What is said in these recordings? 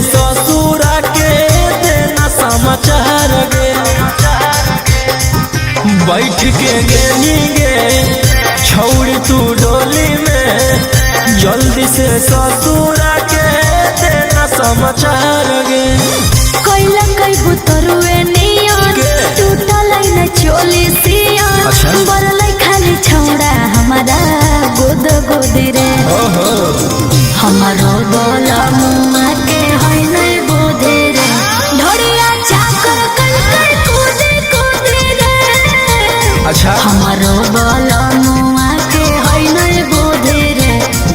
ससुरा के देना समाचार गे। बैठ के गेली गे छौड़ी तू डोली में, जल्दी से ससुरा के देना समाचार गे। कोइला कई बुतरुए नियन टूटल न चोली सियन, बरलै खाली छौड़ा हमारा गोद गोद रे। हमारो बोला मुआ के है नहीं बोधे रे, ढोड़िया चाकर कल कर कूदे कूदे रे। हमारो बोला मुआ के है नहीं बोधे रे,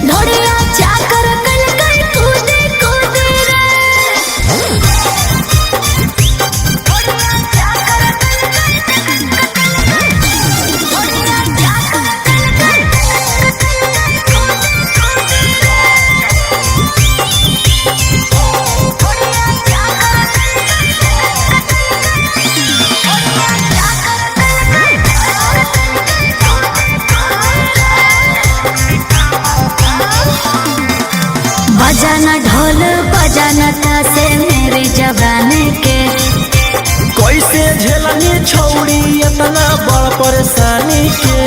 ढोड़िया चाकर कल कर कूदे कूदे रे। बजाना ढोल बजाना तासे मेरी जवानी के, कैसे झेलनी छौड़ी इतना बड़ परेशानी के।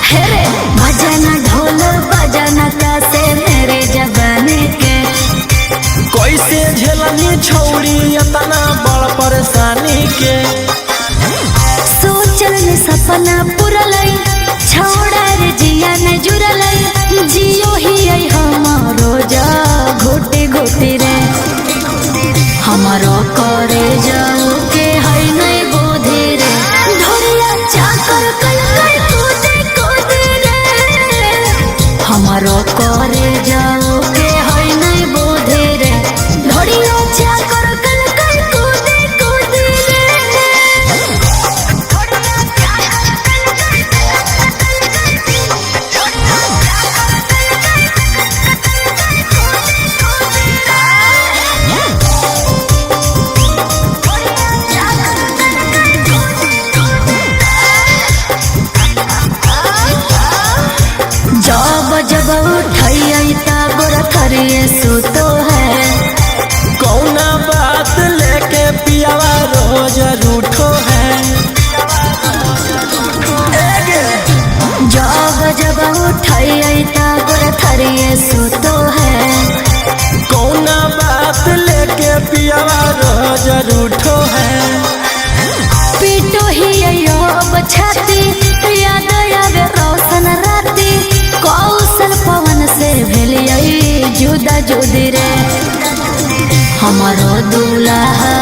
हे रे बजाना ढोल बजाना तासे मेरी जवानी के, कैसे झेलनी छौड़ी इतना बड़ परेशानी के। सोचल ने सपना पुरलै छौड़ा रे जिया न जुरलै, जियो ही आई हमारो जा घोटे घोटे रे। हमारो करे जाओ के है नहीं बोधे रे, ढोरिया चाकर कल कर कूदे कूदे रे। हमारो करे जाओ के है नहीं बोधे रे, ढोरिया चाकर कल कर कूदे कूदे रे। जब जब उठाई तब रखरिए सुतो है, कौना बात लेके पियावा रोज रूठो है। जब जब उठाई तब रखरिए सुतो है, कौना बात लेके पियावा रोज रूठो है। पीटो ही अब छाती याद आवे रोशन राती, कौशल पवन से भेलियै जुदा जुदी रे। हमारो दूल्हा